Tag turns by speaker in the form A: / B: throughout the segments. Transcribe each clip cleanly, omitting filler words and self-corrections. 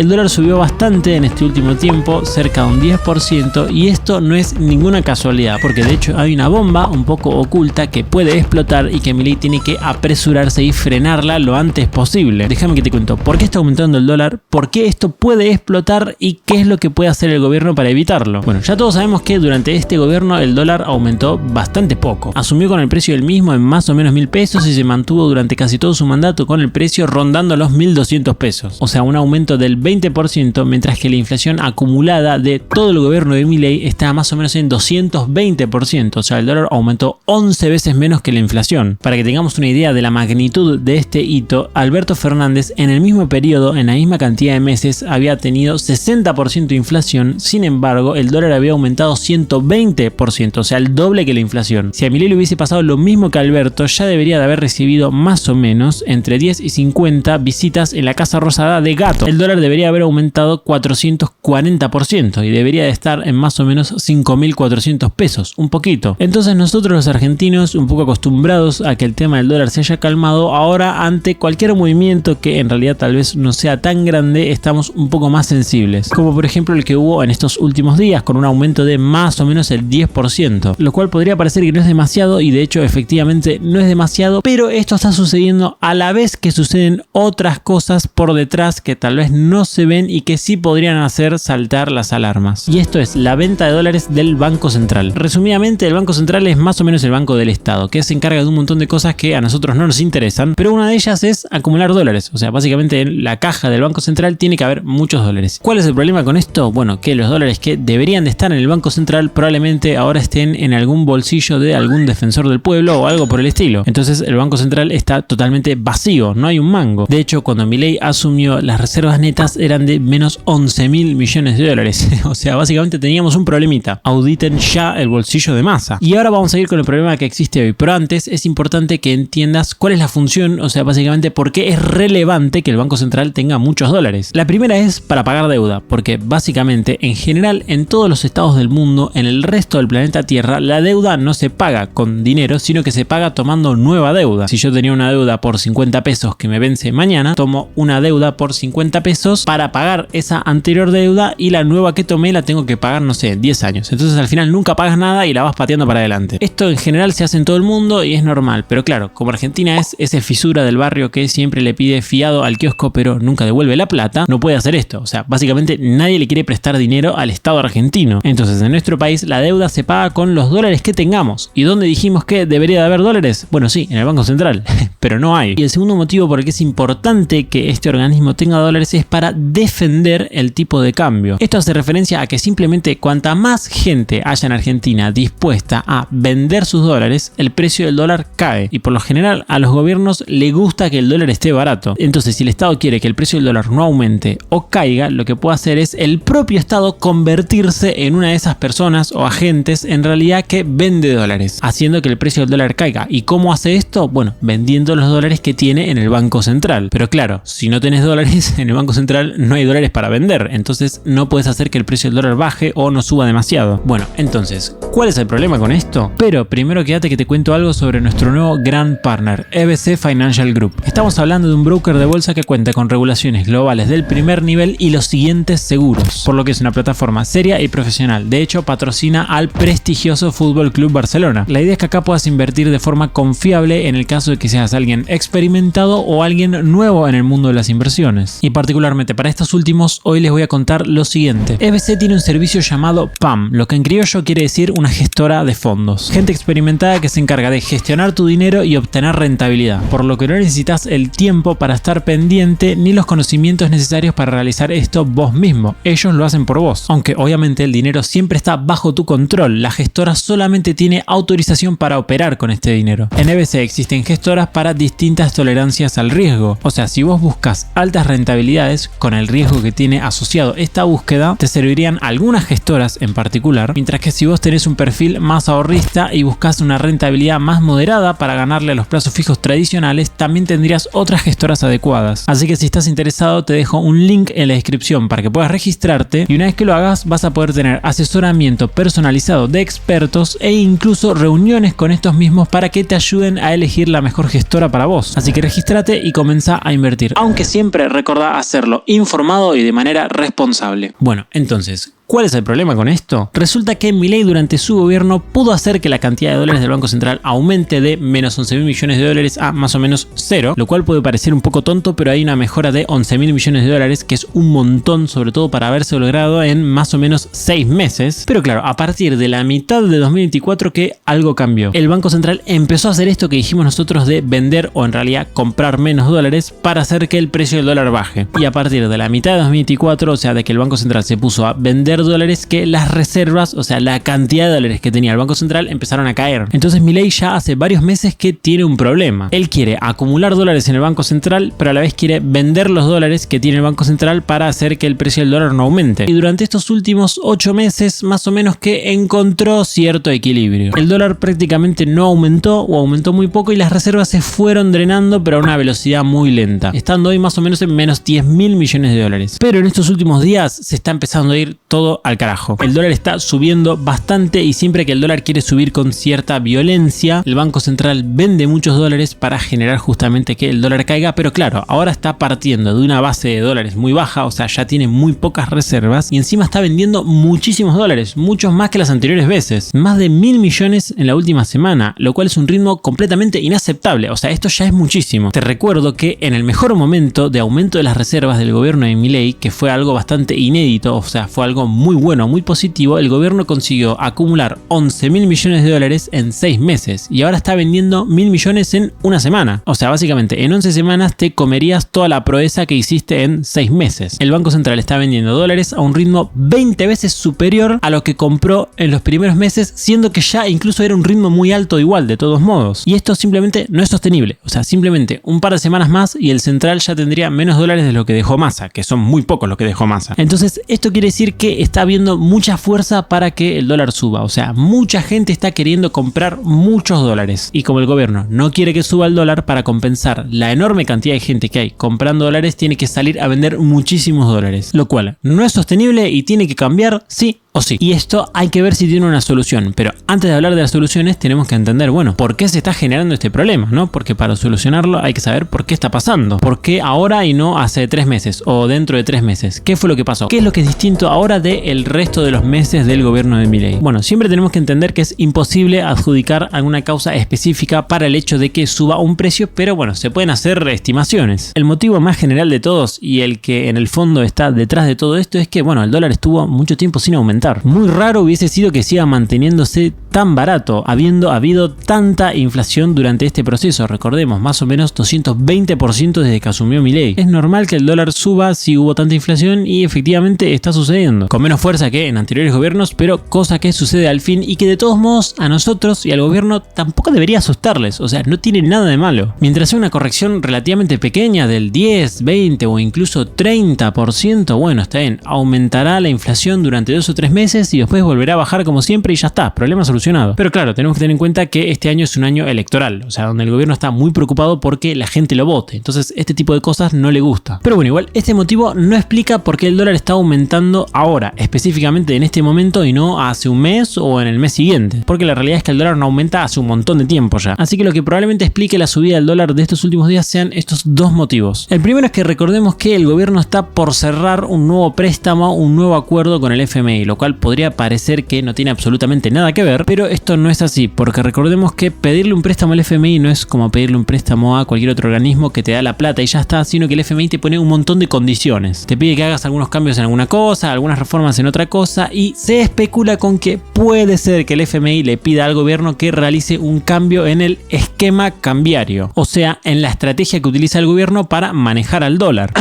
A: el dólar subió bastante en este último tiempo, cerca de un 10%, y esto no es ninguna casualidad, porque de hecho hay una bomba un poco oculta que puede explotar y que Milei tiene que apresurarse y frenarla lo antes posible. Déjame que te cuento por qué está aumentando el dólar, por qué esto puede explotar y qué es lo que puede hacer el gobierno para evitarlo. Bueno, ya todos sabemos que durante este gobierno el dólar aumentó bastante poco. Asumió con el precio del mismo en más o menos 1000 pesos y se mantuvo durante casi todo su mandato con el precio rondando los 1200 pesos. O sea, un aumento del 20%, mientras que la inflación acumulada de todo el gobierno de Milei está más o menos en 220%. O sea, el dólar aumentó 11 veces menos que la inflación. Para que tengamos una idea de la magnitud de este hito, Alberto Fernández en el mismo periodo, en la misma cantidad de meses, había tenido 60% de inflación. Sin embargo, el dólar había aumentado 120%, o sea, el doble que la inflación. Si a Milei le hubiese pasado lo mismo que a Alberto, ya debería de haber recibido más o menos entre 10 y 50 visitas en la Casa Rosada de gato. El dólar debería haber aumentado 440% y debería de estar en más o menos 5.400 pesos, un poquito. Entonces nosotros los argentinos, un poco acostumbrados a que el tema del dólar se haya calmado, ahora ante cualquier movimiento que en realidad tal vez no sea tan grande, estamos un poco más sensibles. Como por ejemplo el que hubo en estos últimos días, con un aumento de más o menos el 10%, lo cual podría parecer que no es demasiado, y de hecho efectivamente no es demasiado, pero esto está sucediendo a la vez que suceden otras cosas por detrás que tal vez no se ven y que sí podrían hacer saltar las alarmas. Y esto es la venta de dólares del Banco Central. Resumidamente, el Banco Central es más o menos el Banco del Estado, que se encarga de un montón de cosas que a nosotros no nos interesan, pero una de ellas es acumular dólares. O sea, básicamente en la caja del Banco Central tiene que haber muchos dólares. ¿Cuál es el problema con esto? Bueno, que los dólares que deberían de estar en el Banco Central probablemente ahora estén en algún bolsillo de algún defensor del pueblo o algo por el estilo. Entonces el Banco Central está totalmente vacío, no hay un mango. De hecho, cuando Milei asumió, las reservas netas eran de menos 11.000 millones de dólares. O sea, básicamente teníamos un problemita. Auditen ya el bolsillo de Massa. Y ahora vamos a ir con el problema que existe hoy. Pero antes es importante que entiendas cuál es la función, o sea, básicamente por qué es relevante que el Banco Central tenga muchos dólares. La primera es para pagar deuda, porque básicamente en general en todos los estados del mundo, en el resto del planeta Tierra, la deuda no se paga con dinero, sino que se paga tomando nueva deuda. Si yo tenía una deuda por 50 pesos que me vence mañana, tomo una deuda por 50 pesos para pagar esa anterior deuda, y la nueva que tomé la tengo que pagar, no sé, 10 años. Entonces al final nunca pagas nada y la vas pateando para adelante. Esto en general se hace en todo el mundo y es normal, pero claro, como Argentina es ese fisura del barrio que siempre le pide fiado al kiosco pero nunca devuelve la plata, no puede hacer esto. O sea, básicamente nadie le quiere prestar dinero al Estado argentino. Entonces en nuestro país la deuda se paga con los dólares que tengamos. ¿Y dónde dijimos que debería de haber dólares? Bueno, sí, en el Banco Central, pero no hay. Y el segundo motivo por el que es importante que este organismo tenga dólares es para defender el tipo de cambio. Esto hace referencia a que simplemente cuanta más gente haya en Argentina dispuesta a vender sus dólares, el precio del dólar cae. Y por lo general a los gobiernos les gusta que el dólar esté barato. Entonces si el Estado quiere que el precio del dólar no aumente o caiga, lo que puede hacer es el propio Estado convertirse en una de esas personas o agentes en realidad que vende dólares, haciendo que el precio del dólar caiga. ¿Y cómo hace esto? Bueno, vendiendo los dólares que tiene en el Banco Central. Pero claro, si no tenés dólares en el Banco Central no hay dólares para vender, entonces no puedes hacer que el precio del dólar baje o no suba demasiado. Bueno, entonces, ¿cuál es el problema con esto? Pero primero quédate que te cuento algo sobre nuestro nuevo gran partner, EBC Financial Group. Estamos hablando de un broker de bolsa que cuenta con regulaciones globales del primer nivel y los siguientes seguros, por lo que es una plataforma seria y profesional. De hecho, patrocina al prestigioso Fútbol Club Barcelona. La idea es que acá puedas invertir de forma confiable en el caso de que seas alguien experimentado o alguien nuevo en el mundo de las inversiones. Y particularmente para estos últimos, hoy les voy a contar lo siguiente. EBC tiene un servicio llamado PAM, lo que en criollo quiere decir una gestora de fondos. Gente experimentada que se encarga de gestionar tu dinero y obtener rentabilidad, por lo que no necesitas el tiempo para estar pendiente ni los conocimientos necesarios para realizar esto vos mismo. Ellos lo hacen por vos. Aunque obviamente el dinero siempre está bajo tu control, la gestora solamente tiene autorización para operar con este dinero. En EBC existen gestoras para distintas tolerancias al riesgo. O sea, si vos buscas altas rentabilidades con el riesgo que tiene asociado esta búsqueda, te servirían algunas gestoras en particular, mientras que si vos tenés un perfil más ahorrista y buscas una rentabilidad más moderada para ganarle a los plazos fijos tradicionales, también tendrías otras gestoras adecuadas. Así que si estás interesado, te dejo un link en la descripción para que puedas registrarte, y una vez que lo hagas vas a poder tener asesoramiento personalizado de expertos e incluso reuniones con estos mismos para que te ayuden a elegir la mejor gestora para vos. Así que regístrate y comenzá a invertir, aunque siempre recordá hacerlo informado y de manera responsable. Bueno, entonces, ¿cuál es el problema con esto? Resulta que Milei durante su gobierno pudo hacer que la cantidad de dólares del Banco Central aumente de menos 11.000 millones de dólares a más o menos cero, lo cual puede parecer un poco tonto, pero hay una mejora de 11.000 millones de dólares, que es un montón, sobre todo para haberse logrado en más o menos 6 meses. Pero claro, a partir de la mitad de 2024 que algo cambió. El Banco Central empezó a hacer esto que dijimos nosotros de vender, o en realidad comprar menos dólares para hacer que el precio del dólar baje. Y a partir de la mitad de 2024, o sea, de que el Banco Central se puso a vender dólares, que las reservas, o sea, la cantidad de dólares que tenía el Banco Central empezaron a caer. Entonces Milei ya hace varios meses que tiene un problema. Él quiere acumular dólares en el Banco Central, pero a la vez quiere vender los dólares que tiene el Banco Central para hacer que el precio del dólar no aumente. Y durante estos últimos 8 meses, más o menos que encontró cierto equilibrio. El dólar prácticamente no aumentó o aumentó muy poco y las reservas se fueron drenando, pero a una velocidad muy lenta, estando hoy más o menos en menos 10.000 millones de dólares. Pero en estos últimos días se está empezando a ir todo al carajo. El dólar está subiendo bastante y siempre que el dólar quiere subir con cierta violencia, el Banco Central vende muchos dólares para generar justamente que el dólar caiga, pero claro, ahora está partiendo de una base de dólares muy baja, o sea, ya tiene muy pocas reservas y encima está vendiendo muchísimos dólares, muchos más que las anteriores veces, más de 1.000 millones en la última semana, lo cual es un ritmo completamente inaceptable, o sea, esto ya es muchísimo. Te recuerdo que en el mejor momento de aumento de las reservas del gobierno de Milei, que fue algo bastante inédito, o sea, fue algo muy bueno, muy positivo, el gobierno consiguió acumular 11.000 millones de dólares en 6 meses y ahora está vendiendo 1.000 millones en una semana. O sea, básicamente en 11 semanas te comerías toda la proeza que hiciste en 6 meses. El Banco Central está vendiendo dólares a un ritmo 20 veces superior a lo que compró en los primeros meses, siendo que ya incluso era un ritmo muy alto igual de todos modos. Y esto simplemente no es sostenible. O sea, simplemente un par de semanas más y el Central ya tendría menos dólares de lo que dejó Massa, que son muy pocos los que dejó Massa. Entonces, esto quiere decir que está habiendo mucha fuerza para que el dólar suba. O sea, mucha gente está queriendo comprar muchos dólares. Y como el gobierno no quiere que suba el dólar, para compensar la enorme cantidad de gente que hay comprando dólares, tiene que salir a vender muchísimos dólares. Lo cual no es sostenible y tiene que cambiar sí o sí. Y esto hay que ver si tiene una solución. Pero antes de hablar de las soluciones, tenemos que entender, bueno, por qué se está generando este problema, ¿no? Porque para solucionarlo hay que saber por qué está pasando. ¿Por qué ahora y no hace 3 meses o dentro de 3 meses? ¿Qué fue lo que pasó? ¿Qué es lo que es distinto ahora del resto de los meses del gobierno de Milei? Bueno, siempre tenemos que entender que es imposible adjudicar alguna causa específica para el hecho de que suba un precio, pero bueno, se pueden hacer estimaciones. El motivo más general de todos y el que en el fondo está detrás de todo esto es que, bueno, el dólar estuvo mucho tiempo sin aumentar. Muy raro hubiese sido que siga manteniéndose tan barato, habiendo habido tanta inflación durante este proceso. Recordemos, más o menos 220% desde que asumió Milei. Es normal que el dólar suba si hubo tanta inflación y efectivamente está sucediendo. Con menos fuerza que en anteriores gobiernos, pero cosa que sucede al fin y que de todos modos a nosotros y al gobierno tampoco debería asustarles. O sea, no tiene nada de malo. Mientras sea una corrección relativamente pequeña del 10, 20 o incluso 30%, bueno, está bien. Aumentará la inflación durante 2 o 3 meses y después volverá a bajar como siempre y ya está. Problema solucionado. Pero claro, tenemos que tener en cuenta que este año es un año electoral, o sea, donde el gobierno está muy preocupado porque la gente lo vote. Entonces, este tipo de cosas no le gusta. Pero bueno, igual, este motivo no explica por qué el dólar está aumentando ahora, específicamente en este momento y no hace un mes o en el mes siguiente. Porque la realidad es que el dólar no aumenta hace un montón de tiempo ya. Así que lo que probablemente explique la subida del dólar de estos últimos días sean estos dos motivos. El primero es que recordemos que el gobierno está por cerrar un nuevo préstamo, un nuevo acuerdo con el FMI, lo cual podría parecer que no tiene absolutamente nada que ver, pero esto no es así, porque recordemos que pedirle un préstamo al FMI no es como pedirle un préstamo a cualquier otro organismo que te da la plata y ya está, sino que el FMI te pone un montón de condiciones. Te pide que hagas algunos cambios en alguna cosa, algunas reformas en otra cosa, y se especula con que puede ser que el FMI le pida al gobierno que realice un cambio en el esquema cambiario, o sea, en la estrategia que utiliza el gobierno para manejar al dólar.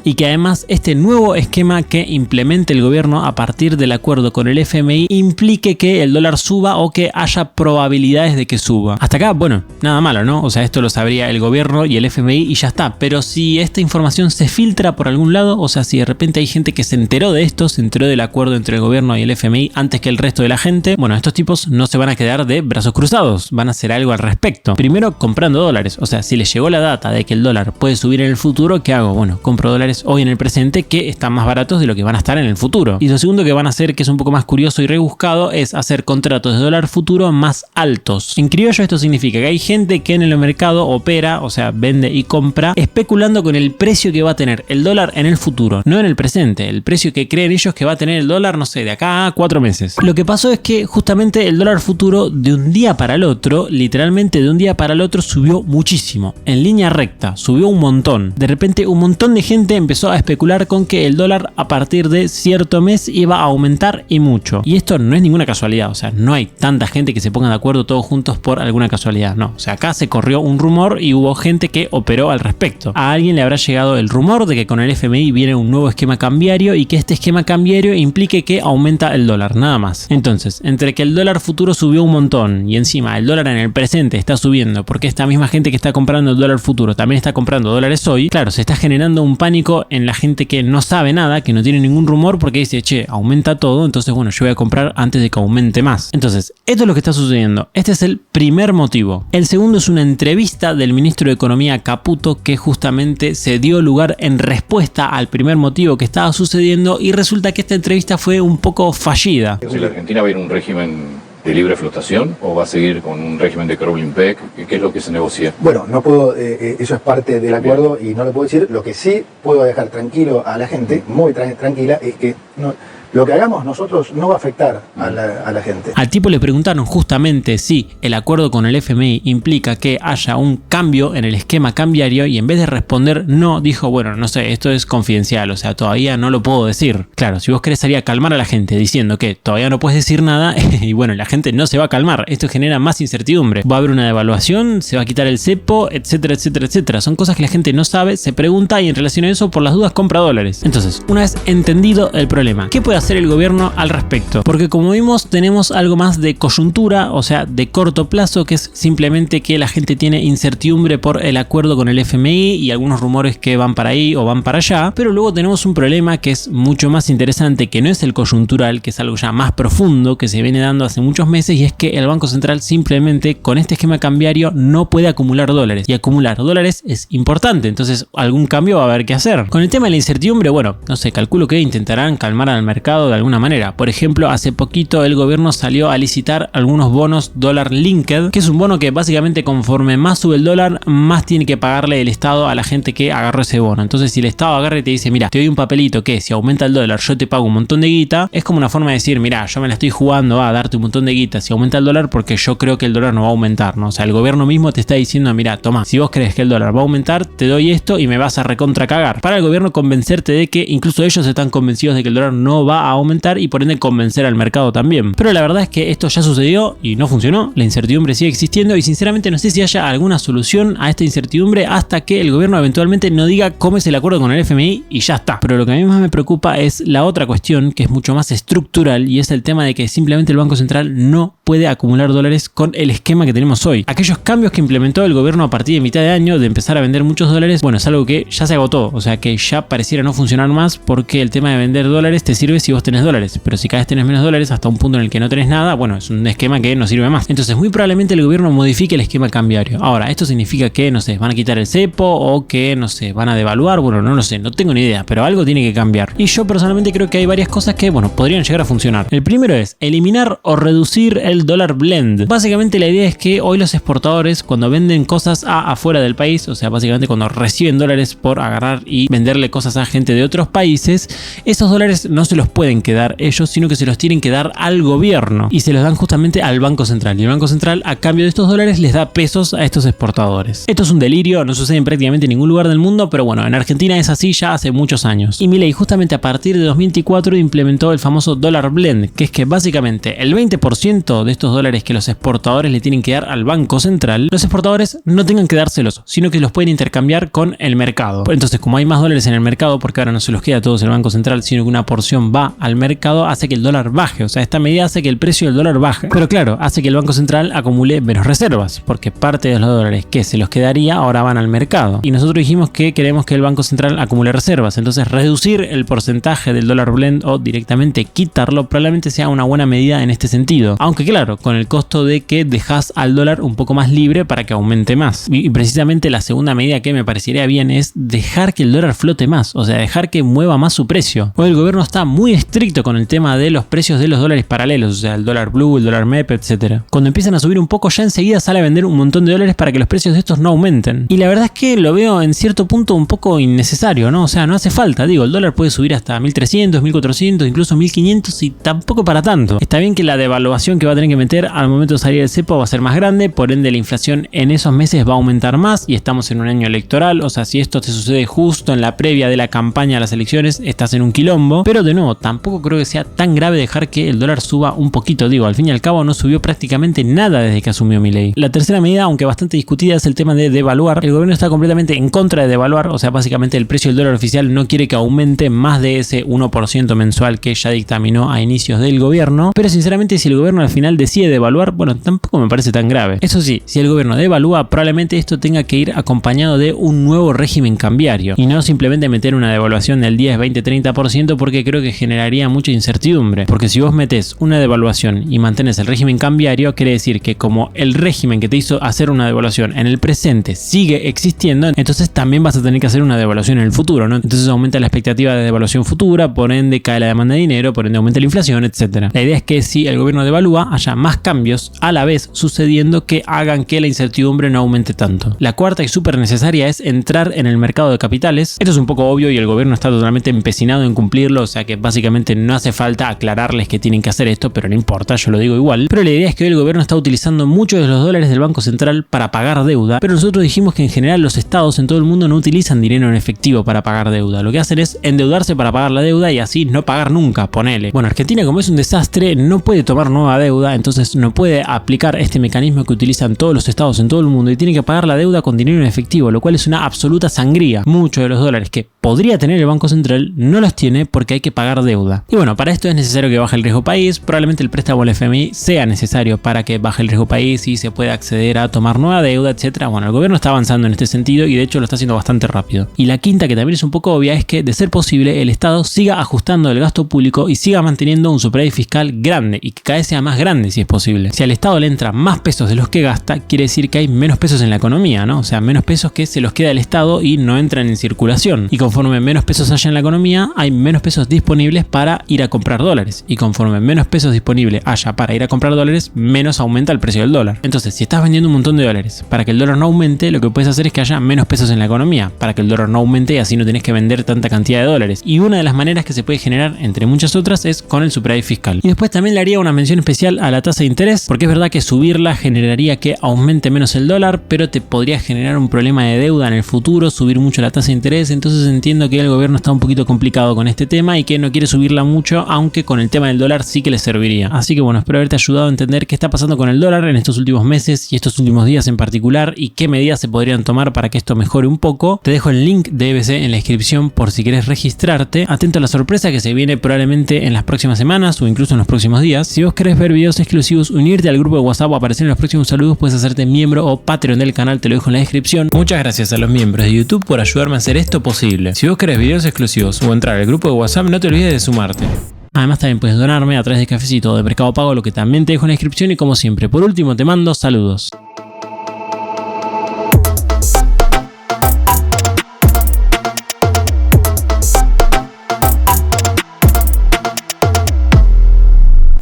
A: Y que además este nuevo esquema que implemente el gobierno a partir del acuerdo con el FMI implique que el dólar suba o que haya probabilidades de que suba. Hasta acá, bueno, nada malo, ¿no? O sea, esto lo sabría el gobierno y el FMI y ya está. Pero si esta información se filtra por algún lado, o sea, si de repente hay gente que se enteró de esto, se enteró del acuerdo entre el gobierno y el FMI antes que el resto de la gente, bueno, estos tipos no se van a quedar de brazos cruzados, van a hacer algo al respecto. Primero, comprando dólares. O sea, si les llegó la data de que el dólar puede subir en el futuro, ¿qué hago? Bueno, compro dólares hoy en el presente que están más baratos de lo que van a estar en el futuro. Y lo segundo que van a hacer, que es un poco más curioso y rebuscado, es hacer contratos de dólar futuro más altos. En criollo esto significa que hay gente que en el mercado opera, o sea, vende y compra, especulando con el precio que va a tener el dólar en el futuro, no en el presente, el precio que creen ellos que va a tener el dólar, no sé, de acá a 4 meses. Lo que pasó es que justamente el dólar futuro de un día para el otro, literalmente de un día para el otro, subió muchísimo, en línea recta, subió un montón. De repente un montón de gente empezó a especular con que el dólar a partir de cierto mes iba a aumentar y mucho. Y esto no es ninguna casualidad, o sea, no hay tanta gente que se ponga de acuerdo todos juntos por alguna casualidad, no. O sea, acá se corrió un rumor y hubo gente que operó al respecto. A alguien le habrá llegado el rumor de que con el FMI viene un nuevo esquema cambiario y que este esquema cambiario implique que aumenta el dólar, nada más. Entonces, entre que el dólar futuro subió un montón y encima el dólar en el presente está subiendo porque esta misma gente que está comprando el dólar futuro también está comprando dólares hoy, claro, se está generando un pánico en la gente que no sabe nada, que no tiene ningún rumor porque dice, che, aumenta todo, entonces bueno, yo voy a comprar antes de que aumente más. Entonces, esto es lo que está sucediendo. Este es el primer motivo. El segundo es una entrevista del ministro de Economía Caputo que justamente se dio lugar en respuesta al primer motivo que estaba sucediendo y resulta que esta entrevista fue un poco fallida.
B: Si la Argentina va a ir a un régimen de libre flotación o va a seguir con un régimen de crawling peg, ¿qué es lo que se negocia?
C: Bueno, no puedo, eso es parte del acuerdo y no lo puedo decir. Lo que sí puedo dejar tranquilo a la gente, muy tranquila, es que no, lo que hagamos nosotros no va a afectar a la gente.
A: Al tipo le preguntaron justamente si el acuerdo con el FMI implica que haya un cambio en el esquema cambiario y en vez de responder no, dijo, bueno, no sé, esto es confidencial, o sea, todavía no lo puedo decir. Claro, si vos querés salir a calmar a la gente diciendo que todavía no puedes decir nada y bueno, la gente no se va a calmar, esto genera más incertidumbre. Va a haber una devaluación, se va a quitar el cepo, etcétera, etcétera, etcétera. Son cosas que la gente no sabe, se pregunta y en relación a eso, por las dudas, compra dólares. Entonces, una vez entendido el problema, ¿qué puede hacer el gobierno al respecto? Porque como vimos tenemos algo más de coyuntura, o sea, de corto plazo, que es simplemente que la gente tiene incertidumbre por el acuerdo con el FMI y algunos rumores que van para ahí o van para allá, pero luego tenemos un problema que es mucho más interesante, que no es el coyuntural, que es algo ya más profundo que se viene dando hace muchos meses, y es que el Banco Central simplemente con este esquema cambiario no puede acumular dólares, y acumular dólares es importante, entonces algún cambio va a haber que hacer. Con el tema de la incertidumbre, bueno, no sé, calculo que intentarán calmar al mercado de alguna manera. Por ejemplo, hace poquito el gobierno salió a licitar algunos bonos dólar linked, que es un bono que básicamente conforme más sube el dólar, más tiene que pagarle el Estado a la gente que agarró ese bono. Entonces, si el Estado agarra y te dice, mira, te doy un papelito que si aumenta el dólar yo te pago un montón de guita, es como una forma de decir, mira, yo me la estoy jugando a darte un montón de guita si aumenta el dólar porque yo creo que el dólar no va a aumentar, ¿no? O sea, el gobierno mismo te está diciendo, mira, toma, si vos crees que el dólar va a aumentar, te doy esto y me vas a recontra cagar. Para el gobierno convencerte de que incluso ellos están convencidos de que el dólar no va a aumentar y por ende convencer al mercado también. Pero la verdad es que esto ya sucedió y no funcionó, la incertidumbre sigue existiendo y sinceramente no sé si haya alguna solución a esta incertidumbre hasta que el gobierno eventualmente no diga cómo es el acuerdo con el FMI y ya está. Pero lo que a mí más me preocupa es la otra cuestión, que es mucho más estructural, y es el tema de que simplemente el Banco Central no puede acumular dólares con el esquema que tenemos hoy. Aquellos cambios que implementó el gobierno a partir de mitad de año de empezar a vender muchos dólares, bueno, es algo que ya se agotó, o sea que ya pareciera no funcionar más, porque el tema de vender dólares te sirve si vos tenés dólares, pero si cada vez tenés menos dólares hasta un punto en el que no tenés nada, bueno, es un esquema que no sirve más. Entonces muy probablemente el gobierno modifique el esquema cambiario. Ahora, esto significa que, no sé, van a quitar el cepo o que, no sé, van a devaluar, bueno, no lo sé, no tengo ni idea, pero algo tiene que cambiar. Y yo personalmente creo que hay varias cosas que, bueno, podrían llegar a funcionar. El primero es eliminar o reducir el dólar blend. Básicamente la idea es que hoy los exportadores, cuando venden cosas afuera del país, o sea, básicamente cuando reciben dólares por agarrar y venderle cosas a gente de otros países, esos dólares no se los pueden quedar ellos, sino que se los tienen que dar al gobierno y se los dan justamente al Banco Central. Y el Banco Central, a cambio de estos dólares, les da pesos a estos exportadores. Esto es un delirio, no sucede en prácticamente ningún lugar del mundo, pero bueno, en Argentina es así ya hace muchos años. Y Milei justamente a partir de 2024 implementó el famoso dólar blend, que es que básicamente el 20% de estos dólares que los exportadores le tienen que dar al Banco Central, los exportadores no tengan que dárselos, sino que los pueden intercambiar con el mercado. Entonces, como hay más dólares en el mercado, porque ahora no se los queda a todos el Banco Central, sino que una porción va al mercado, hace que el dólar baje. O sea, esta medida hace que el precio del dólar baje. Pero claro, hace que el Banco Central acumule menos reservas, porque parte de los dólares que se los quedaría ahora van al mercado. Y nosotros dijimos que queremos que el Banco Central acumule reservas. Entonces, reducir el porcentaje del dólar blend o directamente quitarlo probablemente sea una buena medida en este sentido. Aunque claro, con el costo de que dejas al dólar un poco más libre para que aumente más. Y precisamente la segunda medida que me parecería bien es dejar que el dólar flote más, o sea, dejar que mueva más su precio. Hoy el gobierno está muy muy estricto con el tema de los precios de los dólares paralelos, o sea, el dólar blue, el dólar MEP, etc. Cuando empiezan a subir un poco, ya enseguida sale a vender un montón de dólares para que los precios de estos no aumenten. Y la verdad es que lo veo en cierto punto un poco innecesario, ¿no? O sea, no hace falta, digo, el dólar puede subir hasta 1300, 1400, incluso 1500 y tampoco para tanto. Está bien que la devaluación que va a tener que meter al momento de salir del cepo va a ser más grande, por ende la inflación en esos meses va a aumentar más y estamos en un año electoral, o sea, si esto te sucede justo en la previa de la campaña a las elecciones, estás en un quilombo, pero de nuevo, tampoco creo que sea tan grave dejar que el dólar suba un poquito, digo, al fin y al cabo no subió prácticamente nada desde que asumió Milei. La tercera medida, aunque bastante discutida, es el tema de devaluar. El gobierno está completamente en contra de devaluar, o sea, básicamente el precio del dólar oficial no quiere que aumente más de ese 1% mensual que ya dictaminó a inicios del gobierno, pero sinceramente si el gobierno al final decide devaluar, bueno, tampoco me parece tan grave. Eso sí, si el gobierno devalúa, probablemente esto tenga que ir acompañado de un nuevo régimen cambiario y no simplemente meter una devaluación del 10, 20, 30% porque creo que generaría mucha incertidumbre, porque si vos metés una devaluación y mantenés el régimen cambiario, quiere decir que como el régimen que te hizo hacer una devaluación en el presente sigue existiendo, entonces también vas a tener que hacer una devaluación en el futuro, ¿no? Entonces aumenta la expectativa de devaluación futura, por ende cae la demanda de dinero, por ende aumenta la inflación, etc. La idea es que si el gobierno devalúa, haya más cambios a la vez sucediendo que hagan que la incertidumbre no aumente tanto. La cuarta y súper necesaria es entrar en el mercado de capitales. Esto es un poco obvio y el gobierno está totalmente empecinado en cumplirlo, o sea que básicamente no hace falta aclararles que tienen que hacer esto, pero no importa, yo lo digo igual. Pero la idea es que hoy el gobierno está utilizando muchos de los dólares del Banco Central para pagar deuda, pero nosotros dijimos que en general los estados en todo el mundo no utilizan dinero en efectivo para pagar deuda. Lo que hacen es endeudarse para pagar la deuda y así no pagar nunca, ponele. Bueno, Argentina, como es un desastre, no puede tomar nueva deuda, entonces no puede aplicar este mecanismo que utilizan todos los estados en todo el mundo y tiene que pagar la deuda con dinero en efectivo, lo cual es una absoluta sangría. Muchos de los dólares que podría tener el Banco Central no los tiene porque hay que pagar deuda. Y bueno, para esto es necesario que baje el riesgo país, probablemente el préstamo al FMI sea necesario para que baje el riesgo país y se pueda acceder a tomar nueva deuda, etc. Bueno, el gobierno está avanzando en este sentido y de hecho lo está haciendo bastante rápido. Y la quinta, que también es un poco obvia, es que de ser posible el Estado siga ajustando el gasto público y siga manteniendo un superávit fiscal grande y que cada vez sea más grande si es posible. Si al Estado le entran más pesos de los que gasta, quiere decir que hay menos pesos en la economía, ¿no? O sea, menos pesos que se los queda el Estado y no entran en circulación. Y conforme menos pesos haya en la economía, hay menos pesos disponibles para ir a comprar dólares. Y conforme menos pesos disponibles haya para ir a comprar dólares, menos aumenta el precio del dólar. Entonces, si estás vendiendo un montón de dólares para que el dólar no aumente, lo que puedes hacer es que haya menos pesos en la economía para que el dólar no aumente y así no tenés que vender tanta cantidad de dólares. Y una de las maneras que se puede generar, entre muchas otras, es con el superávit fiscal. Y después también le haría una mención especial a la tasa de interés, porque es verdad que subirla generaría que aumente menos el dólar, pero te podría generar un problema de deuda en el futuro, subir mucho la tasa de interés. Entonces entiendo que el gobierno está un poquito complicado con este tema y que no quiere subirla mucho, aunque con el tema del dólar sí que le serviría. Así que bueno, espero haberte ayudado a entender qué está pasando con el dólar en estos últimos meses y estos últimos días en particular y qué medidas se podrían tomar para que esto mejore un poco. Te dejo el link de EBC en la descripción por si querés registrarte. Atento a la sorpresa que se viene probablemente en las próximas semanas o incluso en los próximos días. Si vos querés ver videos exclusivos, unirte al grupo de WhatsApp o aparecer en los próximos saludos, puedes hacerte miembro o Patreon del canal, te lo dejo en la descripción. Muchas gracias a los miembros de YouTube por ayudarme a hacer esto posible. Si vos querés videos exclusivos o entrar al grupo de WhatsApp, no te olvides de sumarte. Además también puedes donarme a través de Cafecito o de Mercado Pago, lo que también te dejo en la descripción y como siempre, por último te mando saludos.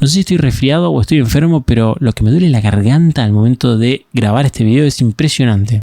A: No sé si estoy resfriado o estoy enfermo, pero lo que me duele la garganta al momento de grabar este video es impresionante.